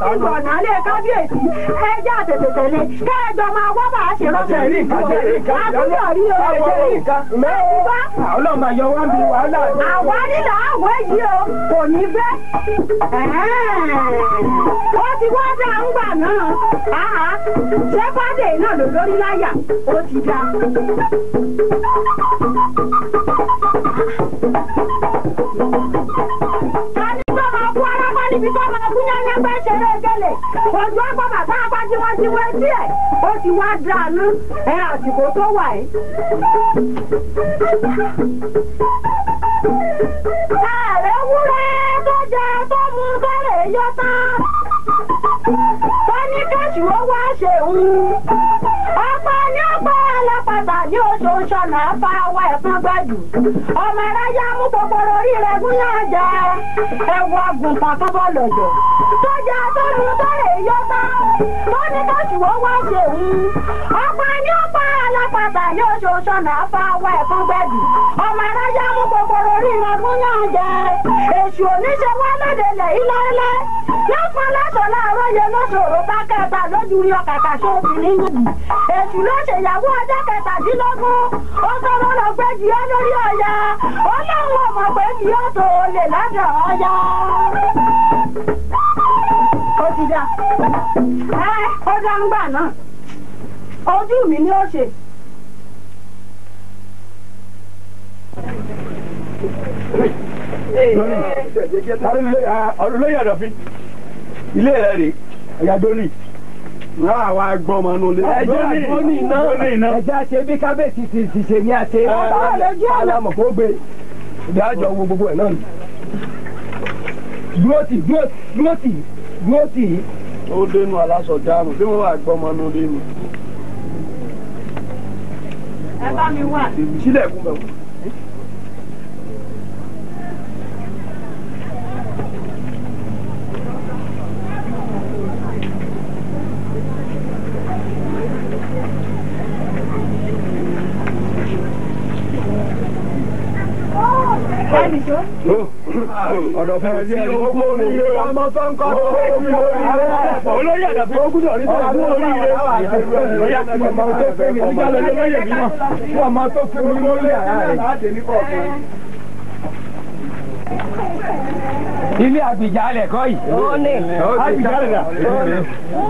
ti gbọ̀nà lé kábíyèsí. Ẹjẹ́ àtẹ̀tẹ̀ tètè lé kẹ́ẹ̀jọ máa wá bá a ṣe rọ́ṣẹ̀ rí àbúrò rí o. ọlọ́mọ àyọ̀ wá bí wàhálà. àwa nílò àwọ̀ yìí o kò ní bẹ́. ó ti wá dá ń gbà náà ṣé fàdé náà ló lórí láyà ó ti dá. níbi tó máa gún yányá pé ṣeré gẹ́lẹ̀ ojú ọgbọ́n bàbá apájíwájíwá etí ẹ̀ ó ti wá dànù àsìkò tó wà ẹ́. ààrẹ wúrẹ́ tó jẹ tó mú tó lè yọ tán tó ní kẹ́sù ó wá ṣe ọ̀pọ̀ ní ọ̀pọ̀ alápàtà ní oṣooṣù náà fa ọwọ́ ẹ̀fọn gbẹ́jù ọmọ ẹ̀ráyà mú kòkòrò orí rẹ̀ gún yàn jẹ ẹ̀wù àgùntàn tó bọ́ lọ́jọ́ tó jẹ tó mú tó lè yọ tán tó ní kẹ́sù ó wá ṣe ọ̀pọ̀ ní ọ̀pọ̀ alápàtà ní oṣooṣù náà fa ọwọ́ ẹ̀fọn gbẹ́jù ọmọ ẹ̀ráyà mú kòkòrò orí rẹ̀ gún yàn jẹ èṣù oníṣẹ́ wá lóde lẹ̀ ilẹ̀ lọ́pọ̀ lọ́sọ̀ láàárọ̀ yẹn lọ́sọ̀rọ̀ bá kẹta lójú rí ọkàkà ṣọ́ọ̀bì nínú èṣù ló ṣèyàwó ọjọ́ kẹtàdínlógún ó sọ̀rọ̀ lọ pé jì ọ́ lórí ọ̀yà ó láwọn ọmọ pé jì ọ́ tó lè lọ́dọ̀ ọ̀yà. ó ti dá ó dá ń gbà náà ojú mi ni ó ṣe. olóyè ọ̀dọ̀fín ilé rẹ̀ rè ẹ̀yà dóní náà wá gbọ́ ọmọ inú ilé. dóní iná ẹ̀jẹ̀ àṣẹ bí kábíyèsí ti ṣe ní àṣẹ alámọ̀ kó gbé ìdájọ́ wo gbogbo ẹ̀ náà ni. dúró tì í. ó dénú aláṣọ jáàmù tí wọ́n wá gbọ́ ọmọ inú ilé ni. ẹ bá mi wà. sílẹ̀kùn bẹ̀rù. ọ̀dọ̀ fẹ́ sí ọgbọ́n oríire ọmọ tó ń kọ́ olóyè àdàbí ogún ọ̀rí tó wà ní oríire ọmọ tó fẹ́ mi nígbà lọ́jọ́ lóyè mi náà fún ọmọ tó fẹ́ mi lórí àrá rẹ̀. ilé àbíjálẹ̀ kọ́ yìí. àbíjálẹ̀ dà.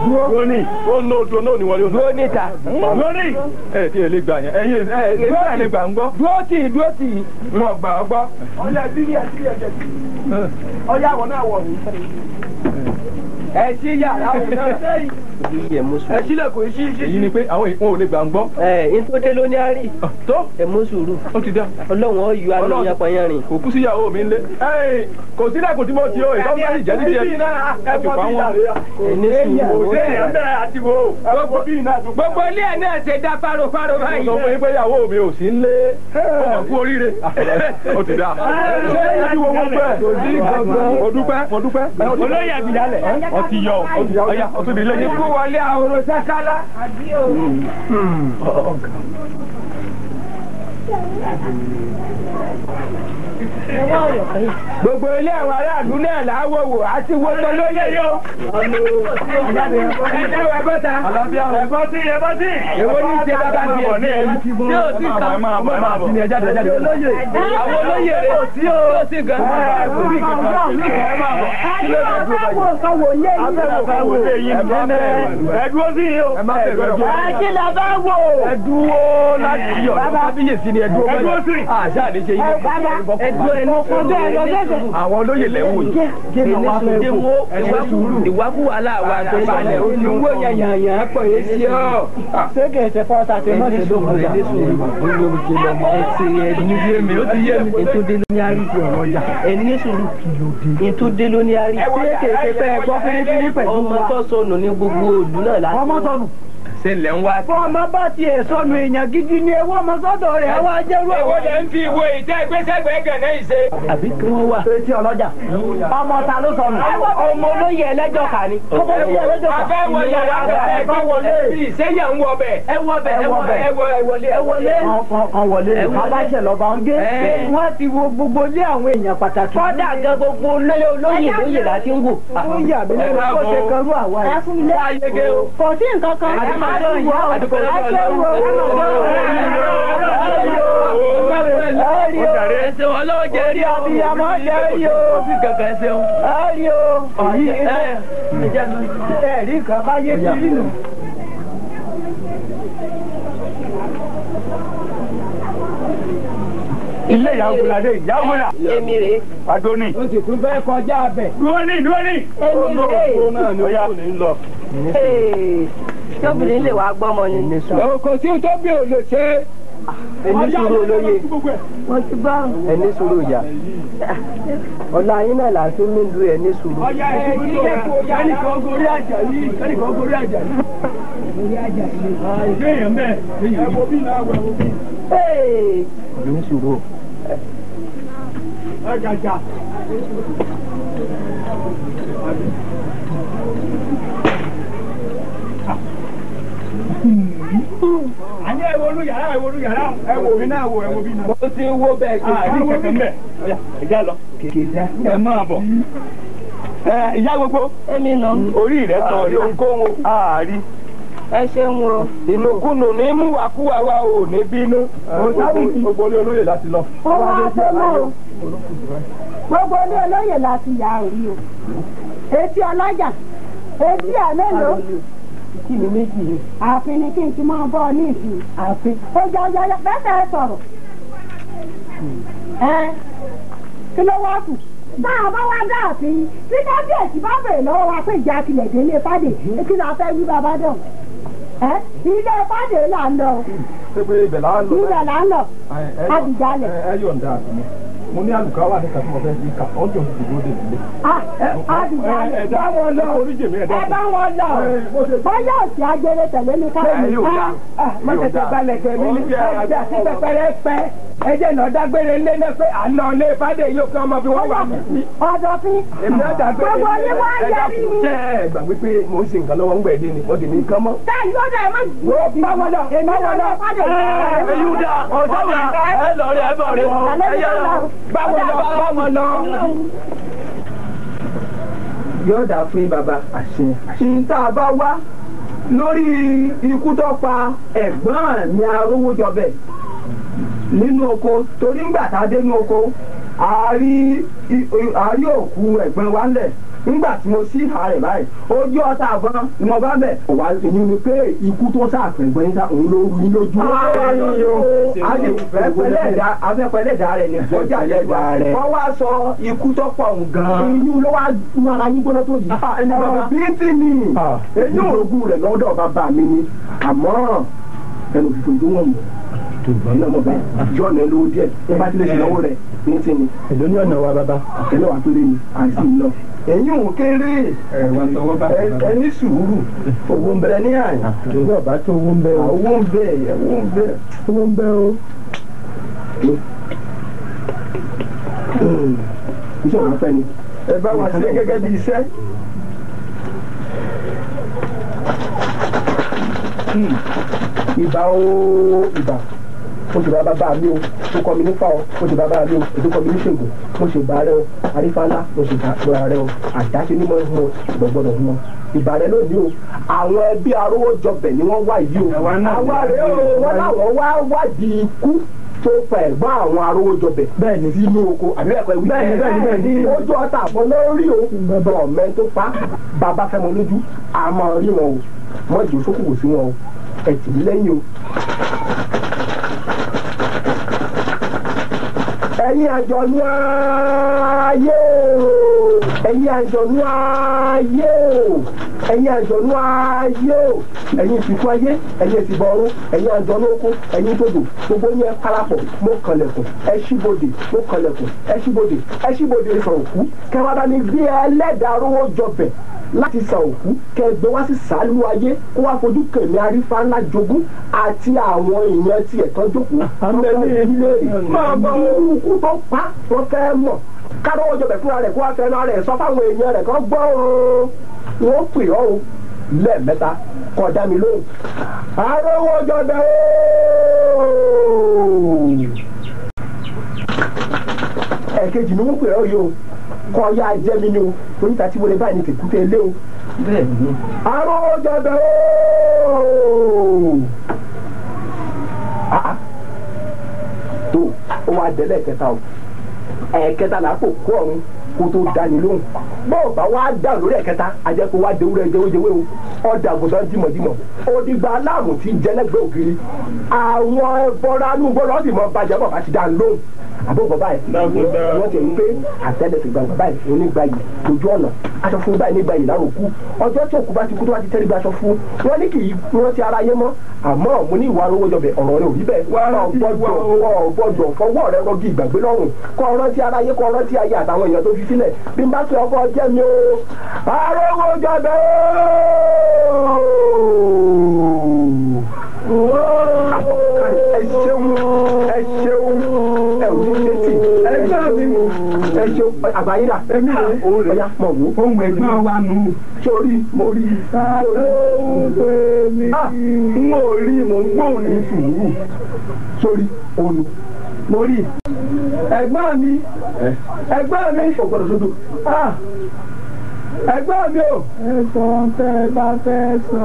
dúró ní. ó ń dúró náà ní wọlé. dúró níta. dúró ní. ẹ tí ẹ lè gbà yẹn ẹyin ẹ lè gbà ń gbọ́. dúró tì í. wọn gbà ọ gbọ́. ọjà bírí àti ẹ̀jẹ̀ bí. ọjà àwọn náà wọ̀ mí. ẹ sí yàrá òun náà. ẹ sílẹ̀ kò sí. èyí ni pé àwọn wọn ò lè gbà ń gbọ́. n tó dé ló ní àárí. tó ẹ mú sùúrù. ó ti dá. ọlọ́run ó yọ àlọ́ Yanponyanrin. kò kú síyàwó mi ńlé. kò sílẹ̀ kò tí mo ti o ìtọ́jú ìjẹ́ níbi ẹ̀ ẹ fi pa wọn. gbogbo ilé ẹ̀ náà ṣe dá fárofáró báyìí. sọ fún yín pé ìyàwó mi ò sí ńlé. ó kú oríire. ó ti dá. ṣé ẹ ti wo wọn bẹ́ẹ̀. mo dúpẹ́. olóyè àbíyálẹ̀ ọ ti yọ ọya ọ tún di ilé yìí. ikú wọlé Aworo sákálá. gbogbo ilé àwọn aráàlú náà láwòwò àti wo tó lóye yó. ẹ̀dá ẹ bọ́ta. ẹ̀bọ́ tí. èwo ní ṣe bàbá bí ẹ̀ tí o ti kàn. àwọn olóyè rẹ̀ ò sí o. tí o ti kàn. ẹ̀dúró sí i o. kí la bá wò. ẹ̀dúró láti yọ̀ lọ́wọ́ bíyèsí ni ẹ̀dúró sí i. àṣà lè ṣe yín. ẹ̀dùn ẹnu fún bẹ́ẹ̀. àwọn olóyè lẹ́wọ̀n yìí. ìwákùwà láwa tó balẹ̀ ó ti wó yànyàn pọ̀ yé sí ọ́. ṣé kì í ṣe fọ́ọ̀tà tí wọ́n ti dókòó dà. ètòdé ló ní àrí ẹni sùúrù ètòdé ló ní àrí. ṣé kì í ṣe fẹ́ gbọ́ fínífíní pẹ̀lú wa. ọmọ tó sọnù ní gbogbo òdù náà láti. ọmọ sọnù. ṣe lẹ́ ń wá. fún ọmọ bá tiẹ̀ sọnù èèyàn gidi ni ewu ọmọ sọ́dọ̀ rẹ̀ wá jẹ́rú èwo lẹ ń fi wo ìtẹ́ ìgbésẹ̀gbẹ́ gànà ìṣe. àbí kí wọ́n wà. etí ọlọ́jà ọmọ ta ló sọnù ọmọ olóyè ẹlẹ́jọ́ kà ni. ọmọ olóyè ẹlẹ́jọ́ kà. afẹ́ wọ yàrá ẹ bá wọlé. ìṣẹ́yà ń wọ bẹ̀. ẹ wọ bẹ̀ ẹ wọlé. ẹ wọlé. kan wọlé aláṣẹ lọ́ba ń gé. wọ́n ti wo gbogbo ilé àwọn èèyàn pàtàkì. kọ́dà gan gbogbo olóyè láti ń wò. olóyè àbí lẹ́nu kó ṣe kan rú àwa yìí. ẹ fún mi lé kò sí nǹkan kan. ẹ máa lọ ìyá àdúgbò ẹsẹ̀ wọn lọ́wọ́ jẹ́ rí abiyamọ jẹ́ rí o. fi kẹ̀kẹ́ ẹsẹ̀ wọn. ẹ rí o. ẹ rí nǹkan bá yé sí nínú. ilé ìyàwó gbọ́dọ̀ ìyàwó rà. èmi rè é. Adóni. o sì tún fẹ́ kọjá abẹ. dúró ní. èmi rè é. ó yá kò ní lọ. tóbìnrin lè wá gbọ́mọ ni. kò sí tóbi ò lè ṣe. ẹni sùúrù olóye. wọ́n ti gbọ́. ẹni sùúrù ìyá. ọ̀la yín náà là ń tún mí lu ẹni sùúrù. ọjà ẹni ilé kò yánìkan gorí àjà yìí kẹ́nìkan gorí àjà yìí. gorí àjà yìí. ìgbéyàn bẹ́ẹ̀ ẹ wo bí náà wẹ̀ wo bí. ẹni sùúrù. Ajaja. Àní ẹ wọnú yàrá ẹ wò mí náà wò ẹ wò bí náà. mo ti ń wo bẹ́ẹ̀ kí Àní kẹ̀kẹ́ mbẹ̀. Ẹ já lọ. Ẹ máa bọ̀. Ìyá gbogbo. èmi nà. orí rẹ̀ sọ rí ohunkóhun àárí. ẹ ṣeun o. ìnùkúnù ní mú wàkúwà wa ò ní bínú. Gbogbo ilé olóyè láti lọ. ó wá ṣe mọ́ o. gbogbo ilé olóyè láti yà orí o. etí ọlọ́jà etí àmẹ́lò. kí ni méjì yìí. ààfin ni kí n ti máa bọ́ ní ìsìn. ààfin. ó jọjọ bẹ́sẹ̀ sọ̀rọ̀. kí ló wá kù. tá a bá wá dáàfin tí kábíyèsí bá bèrè lọ́wọ́ wa pé ìjà tilẹ̀ délé fàdé kí la fẹ́ wí bàbá dọ̀. ilé fàdé là ń lọ. Ṣé pé ibẹ̀ là ń lọ? ibẹ̀ là ń lọ. Àdìjálẹ̀. Ẹ yọ̀ǹda mi. Mo ní àlùkò wà ní kàtí mo fẹ́ fi kà ọjọ́ ìdìbò dè nílé. Àdìjálẹ̀. Bá wọn lọ. Ẹ bá wọn lọ. Bọ́yá òsì ajere tẹ̀lé mi ká. má tètè balẹ̀ tẹ̀mí ní ẹgbẹ́ àti pẹpẹrẹ pẹ́ ẹjẹ́ náà dágbére ńlẹ́ náà pé à ń lọ ilé fàdé yóò kí ọmọ fi wọ́n wà mí. Ọ̀dọ̀fín. èmi náà dágbére gbogbo yín wá yẹrí mi. ṣé ẹ gbàgbé pé mò ń ṣe nǹkan lọ́wọ́ ń gbẹ̀dẹ̀ ni wọ́n ti ní nǹkan mọ́. Táyì ló dẹ̀ má. bá wọn lọ bá wọn lọ. Yúdà ọ̀sọ́wà ẹ lọ rí ẹ bọ̀ rí ẹ yẹ lọ. bá wọn lọ. yóò dà fún bàbá. n tá a bá wá lórí ikú tó pa ẹ̀gbọ́n mi arówó jọbẹ̀ nínú oko torí ńgbà tá a dé nínú oko a rí òkú ẹ̀gbọ́n wa ńlẹ̀ nígbà tí mo sí ìhà rẹ̀ báyìí ojú ọ̀tá àbọ̀n ni mo bá bẹ̀. ọ̀wá èyí ni pé ikú tó sàpẹ̀gbọ́n yín òun ló rí lójú. afẹ́pẹ́lẹ́dà rẹ̀ ni ọjà lẹ́dà rẹ̀. wọ́n wá sọ ikú tó pọ̀ òun gan-an. inú ló wá nu ara yín gbọ́dọ̀ tó yìí. ọ̀rọ̀ bíntì ni èyí òògùn rẹ̀ lọ́dọ̀ bàbá mi ni àmọ́ ẹnu òfìfo ojú wọn mọ̀ ìgbọ́n náà mọ̀ bẹ́ẹ̀ yọ ọ̀nà lówó díẹ̀ ẹ bá tilẹ̀ ṣe lọ́wọ́ rẹ̀ ní ti ni. Èló ní ọ̀nà wa bàbá. àtẹlẹ wa péré ni àìsí lọ. ẹ̀yin ò kéré ẹni sùúrù owó ń bẹ ní àyà. Àtúntò ọ̀bá tó owó ń bẹ o. owó ń bẹ Owó ń bẹ o. iṣẹ́ òun fẹ́ ni ẹ bá wa ṣe gẹ́gẹ́ bí iṣẹ́. ìbà o ìbà mo ṣe bàbá mi o tó kọ́ mi nípa o mo ṣe bàbá mi o tó kọ́ mi níṣègùn mo ṣe bá rẹ o àrífàlà mo ṣe bá rẹ o àdáṣe ní mo gbọ́dọ̀ mọ ìbà rẹ lónìí o àwọn ẹbí arówó jọbẹ̀ ni wọ́n wá yìí o àwa rẹ o wọ́n láwọn wá wádìí ikú tó fa ẹ̀gbọ́n àwọn arówó jọbẹ̀ bẹ́ẹ̀ ni sínú oko àbí ẹ̀kọ́ ìwé bẹ́ẹ̀ ni ojú ọ̀tá àbọ̀ lórí o bàbá ọ̀mẹ́ tó pa bàbá fẹ́ mọ lójú àmọ́ rí wọn o mọ́ ìjọ sókòwò sí wọn o ẹ̀ tì í lẹ́yìn o. ẹ̀yin àjọ̀nú ayé o ẹ̀yin àjọ̀nú ayé o ẹ̀yin àjọ̀nú ayé o ẹ̀yin ìsìnkú ayé ẹ̀yin ìsìnkú ọ̀run ẹ̀yin àjọ̀nú oko ẹ̀yin tòdò gbogbo yẹn parapọ̀ mo kànlẹ̀kùn ẹ ṣíbodè mo kànlẹ̀kùn ẹ ṣíbodè ìsọ̀rọ̀ kú kẹwàá bá mi gbé ẹlẹ́dàá rówó jọbẹ̀ láti sa òkú kẹgbẹ́ wá sí sàálù ayé kó wá fojú kèmí arífá ńlá jogún àti àwọn èèyàn tiẹ̀ tó jókòó. máa bá orúkú tó pa wọ́n fẹ́ mọ̀ kárọ́wọ́ jọbẹ̀ fúnra rẹ̀ kó wá fẹ́ràn rẹ̀ sọ fáwọn èèyàn rẹ̀ kó gbọ́ wọ́n pè ọ́ o lẹ́ẹ̀mẹ́ta kọjá mi lóhùn. arówó jọbẹ̀ ooo. ẹ̀kejì ni wọ́n pè ọ́ yìí o kọ́ ya jẹ́ mi ni o oníta tí wọlé báyìí ní tèkúté lé o. bẹ́ẹ̀ni. arówó jọbẹ̀ ooo. tó o wá délẹ̀ kẹta o ẹ̀ẹ̀kẹta là á kò kó ọ̀run kó tó dání lóhùn bọ́ọ̀ bá wá dà lórí ẹ̀kẹta ajẹ́ kó wá dewúrẹ́ jẹ́wéjẹ́wé o ọ̀dà àgùntàn dìmọ̀dìmọ̀ òdìgbà aláàmù ti jẹ́lẹ́gbẹ́ ògiri àwọn ẹ̀bọra anúgbọ́rọ̀ sì mọ bàjẹ́ bọ̀ bá ti dá lóhùn àbọ̀ bàbá ẹ̀ wọ́n ti rí pé àtẹ́lẹsẹ̀ gbàgbà báyìí onígbàyè lójú ọ̀nà aṣọ fún báyìí nígbàyè láròkú ọjọ́ tí òkú bá ti kú tó bá ti tẹ́lẹ̀ gbé aṣọ fún wọn ní kì í rántí ara yé mọ́ àmọ́ mo ní ìwà arówó jọbẹ̀ ọ̀rọ̀ rẹ ò rí bẹ́ẹ̀ ọ̀gbọ́dọ̀ fọwọ́ rẹ rọgí ìgbàgbé lọ́rùn kọ́ rántí ara yé kọ́ rántí ayé àtàwọn èèyàn tó fi sílẹ̀ bí n bá fi ọkọ̀ jẹ́ mi o arówó jọbẹ̀ ẹ ṣeun ẹ ò ní létí ẹ ṣeun àgbáyéra ọ̀yá mọ̀ wò. ohun ẹ̀gbọ́n wa nù. sórí mo rí n ò rí mo ń gbóhùn ní sùúrù sórí ònu mo rí ẹ̀gbọ́n mi ò gbọ́dọ̀ sódò. ẹ̀gbọ́n mi o. ẹ̀sán tẹ́ bá fẹ́ sọ.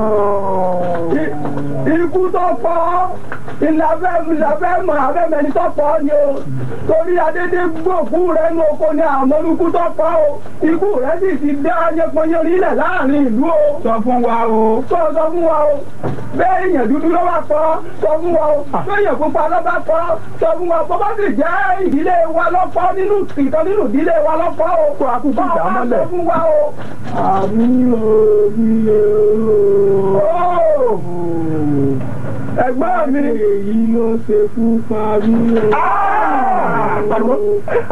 ikú tó pọ̀ ìlàfẹ́ mọ̀ abẹ́mẹ́ni tó pọ̀ ni o torí adédé gbòkú rẹ̀ ní oko ní àmọ́lùkú tó pọ̀ o ikú rẹ̀ sì ti dá yẹpọnyẹ orílẹ̀ láàrin ìlú o. sọ fún wa o. sọ fún wa o bẹ́ẹ̀ èèyàn dúdú ló wà pọ̀ sọ fún wa o bẹ́ẹ̀ èèyàn pupa ló bá pọ̀ sọ fún wa bó bá sì jẹ́ ìdílé wa lọ́pọ̀ nínú ìtàn nínú ìdílé wa lọ́pọ̀ o kó àkùkù ìjà mọ́lẹ̀ sọ fún wa o. Ẹ̀gbọ́n mi èyí ló ṣe fún Fábí o.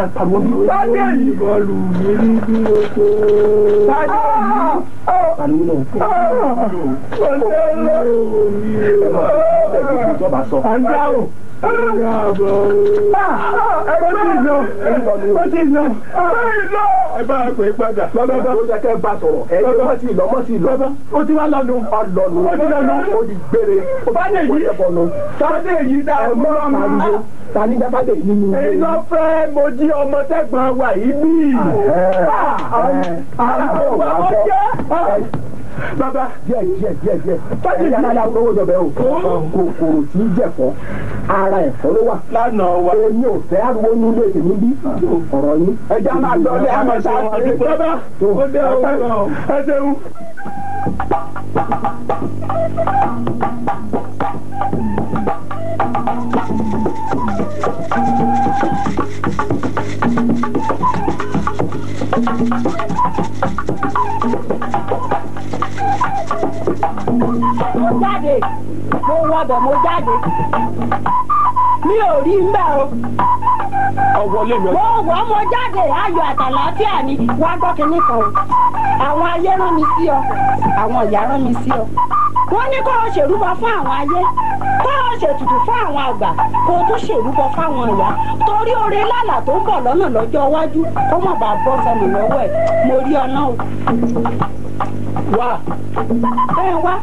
Àpàwọ̀ bí Fábí yìí bọ́ọ̀lù mi ní bí o ṣe. Fábí yìí. Àlùmọ́ náà. Ọ̀sẹ̀ lọ. Ìjọba sọ. Àǹdáwò. Ó ti lọ. Ẹ bá a pè é padà. Bàbá ó jẹ́ kẹ́ ẹ bá sọ̀rọ̀. Ẹ jẹ́ mọ́ sí ìlọ mọ́ sí ìlọ. Ó ti wá lọ́nu. Ọlọ́nu. Ó ti lọ́nu. Ó di gbére. Bádé yìí. Bádé yìí dá ọmọ ọmọ. Tani dá bádé yìí nínú. Èyí ló fẹ́ mo jí ọmọ tẹ́gbọ̀n wa yìí bí. Àwọn ọmọ jẹ́. Bàbá díẹ̀. Fáyé yàrá la owó jọbẹ o. Kòkòrò tí ń jẹ̀fọ́. Ara ẹ̀fọ́ ló wà. Lánàá wa. Èmi ò fẹ́ ariwo ní ilé tèmi bí. Ọ̀rọ̀ yín. Ẹja máa gbọ́ ilé àmọ́ sáà ṣe bàbá. Ó dé o. Ẹ ṣeun. Mo jáde, mo wọbẹ̀ mo jáde. Mi ò rí mbẹ́ o. Ọwọ́ lè mi. Mo jáde ayọ̀ àtàlàáfíà ni wá gbọ́ kínní kan o. Àwọn ayé rán mi sí ọ, àwọn ìyá rán mi sí ọ. Wọ́n ní kó o ṣèrúbọ fún àwọn ayé, kó o ṣètùtù fún àwọn àgbà, kó o tún ṣèrúbọ fáwọn ìyá. Torí oore lálà tó ń bọ̀ lọ́nà lọ́jọ́ iwájú kó má bàa bọ́ sọnù lọ́wọ́ ẹ̀. Mo rí ọ náà o. Wá. Ẹ wá.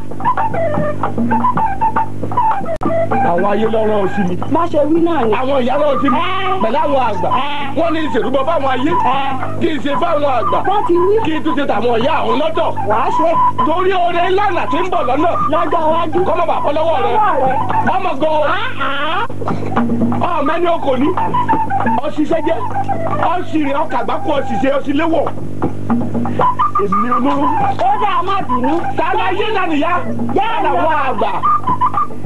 Àwọn ayé lọ́rọ̀ òsì mi. Má ṣe wí náà ni. Àwọn ìyá lọ́rọ̀ òsì mi. Pẹ̀lú àwọn àgbà. Wọ́n ní ìṣèrúbọ fáwọn ayé. Kí n ṣe fáwọn àgbà. Wọ́n ti wí. Kí n tún ṣe tàwọn ìyá àwọn lọ́tọ̀. Wàá ṣe. Torí oore ńlá tí ń bọ̀ lọ́nà. Lọ́jọ́ iwájú. Kọ́mọ bà fọ́ lọ́wọ́ rẹ̀. Ọmọ gan-an. Ọmọ ẹni okò ní. Ọṣiṣẹ́ jẹ́. Ọṣìrìn ọkàgbákò ọṣìṣẹ́ ọṣìléwọ̀. Èmi olóró. Ó dáa má bínú. Tàbí ayé náà nìyá. Jẹ́ àwọn àgbà.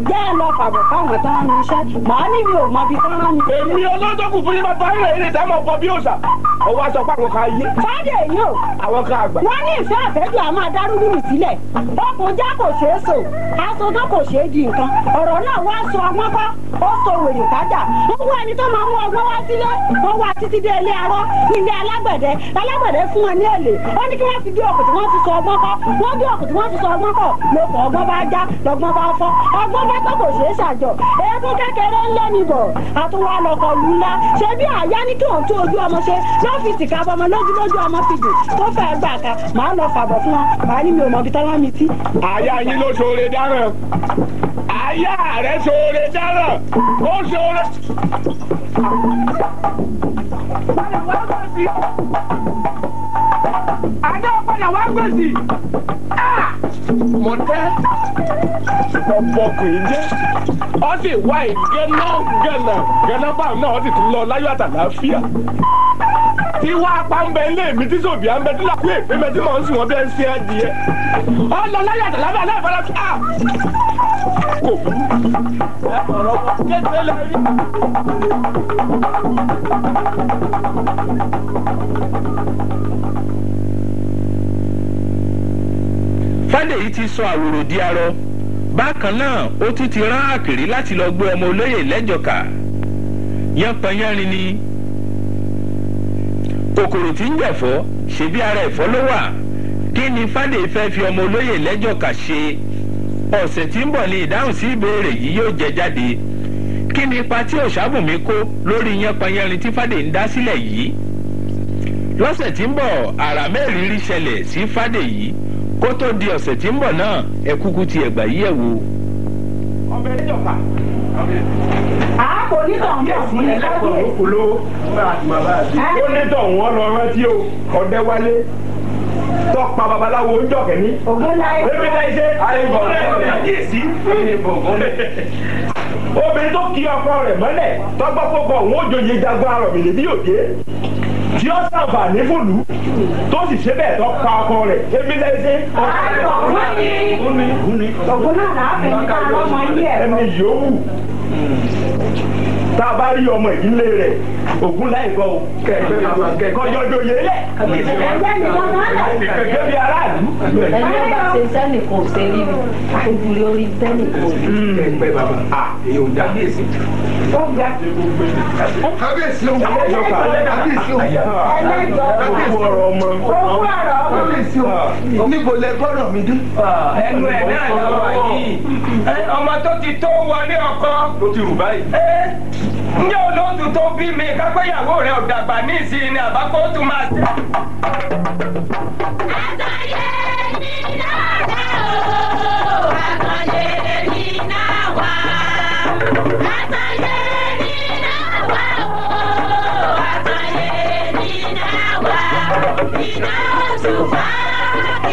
Jẹ́ ẹ lọ fàbọ̀ fáwọn tó ń iṣẹ́. Màá ní mi ò mọ ibi tó rán mi. Èmi olódókùn fún yín bá bá rẹ̀ eré ìdámọ̀ bọ bí òòṣà. ọwọ́ aṣọ pàwọn kan yé. Fádé yìí o. Àwọn kan àgbà. Wọ́n ní ìfẹ́ àfẹ́jù àmọ́ adárúdú mi sílẹ̀. Okùn já kò ṣeé so. Aṣọ tó kò ṣeé di nǹkan. Ọ̀rọ̀ náà wá sọ ọgbọ́n kọ́. Ó sọ wèrè kájà. Wọ́n wá ẹni tó máa mú ọgbọ́n wá sílé. Wọ́n wá títí dé ilé arọ́. Ilé alágbẹ̀dẹ. Alágbẹ̀dẹ fún wọn ní èlé. Ó ní kí wọ́n fi dé ọkùn tí wọ́n ti sọ ọgbọ́n kọ́. Wọ́n dé ọkùn tí wọ́n ti sọ ọgbọ́n kọ́. Lókun ọgbọ́n bá já. Lọ́gbọ́n bá fọ́. Ọgbọ́n bá tó kò ṣeé ṣàjọ. Eégún kékeré ń lé níbọ̀. Àtúwọ́ lọkọ̀ lù ńlá. Ṣé bí àyá ní kí òun tó ojú ọmọ ṣe lọ́fíìsì ká bọ́mọ lójú ọmọ fìdí tó fẹ́ gbà ká màá lọ fàbọ̀ fún wọn màá ní mi ò mọ ibi tọ́lá mi tí. Àyà yín ló ṣoore dáràn. Àyà rẹ̀ ṣoore dáràn. Ó ṣoore. Padà wá gbèsè. Àjọ padà wá gbèsè. Mo tẹ́ ọ̀pọ̀kùn jẹ́. Ó sì wá gánà báwọn náà ó sì tún lọ láyọ̀ àtàlàáfíà. Tí wàá pa ń bẹ ilé mi tí sòbí à ń bẹ tí làkú èpè mẹ tí mò ń sùn wọn bẹ́ẹ̀ ń ṣe adìyẹ. Ó lọ láyọ̀ àtàlàáfíà aláìfọlá kò burú. Ọ̀rọ̀ kékeré lẹ́rí. Fádèyí ti sọ Àwòrò di arọ. Bákan náà ó tún ti rán Àkèré láti lọ gbé ọmọ olóyè lẹ́jọ̀ká. Yanponyanrin ni kòkòrò tí ń jẹ̀fọ́ ṣebí ara ẹ̀fọ́ ló wà. Kí ni Fádèyí fẹ́ fi ọmọ olóyè lẹ́jọ̀ká ṣe? Ọ̀sẹ̀ tí ń bọ̀ ni ìdáhùn sí ìbéèrè yìí yóò jẹ jáde. Kí ni ipa tí Òṣàbùnmí kó lórí Yanponyanrin tí Fádèyí ń dá sílẹ̀ yìí? Lọ́sẹ̀ tí ń bọ̀ àrà mẹ́rìírí ṣẹlẹ̀ sí Fádèyí. Kó tó di ọ̀sẹ̀ tí ń bọ̀ náà ẹ kúkú ti ẹ̀gbà yí ẹ̀ wo. Ọbẹ̀ lẹ́jọ̀ká. Àákò onítọ̀hún bọ̀ sí ilé kábíyèsí. Ó ní tọ̀hún wọn lọ rántí o ọdẹ wálé tọ́pa babaláwo ń jọ̀kẹ́ ní. Ògúnláyé. Ebi náà ṣe àyèsí. Obìnrin tó kí ọkọ rẹ̀ mọ́lẹ̀ tọ́gbọ́ púpọ̀ òun ó joyè jagun arọ̀mìlẹ̀ bí òde tí ó ṣàǹfààní fòlù tó sì ṣe bẹ́ẹ̀ tó pa ọkọ rẹ̀ ebi náà ṣe. Ògún náà láàfin ní ká lọ́mọ ilé ẹ̀. Ẹni yòówù tá a bá rí ọmọ ìdílé rẹ̀ Ògún láì gbọ́ o kọjọ́jọ́ yé lẹ̀. Ẹgbẹ́ ni wọ́n máa ń lẹ̀. Gẹ́gẹ́ bí aráàlú. Ẹni ọba ṣe sẹ́nì kò ṣe rí mi ojúlé orí sẹ́nì kò rí. Ẹgbẹ́ bàbá èyí ò dá kábíyèsí. Ó ga. kábíyèsí o kábíyèsí o Ẹlẹ́jọ́ Owó ọ̀rọ̀ ọmọ. owó ọ̀rọ̀ ọmọ. kábíyèsí o níbo lẹ gbọ́dọ̀ mi dé. Ẹnu ẹ̀ náà lọ́wọ́ yìí. Ọmọ tó ti tó wọlé ọkọ. Tó ti rù báyìí. Ǹjẹ́ olóòtú tó bí mi kápẹ́yàwó rẹ̀ ò dàgbà ní ìsìn ni àbákó tún máa ṣe. Àtàyè ní náà o, àtàyè ní náà wá. Àtàyè ní náà wá o, àtàyè ní náà wá. Iná òṣùpá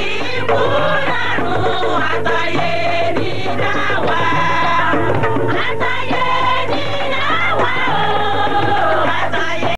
ìmúlárùn àtàyè ní náà wá. Àtàyè.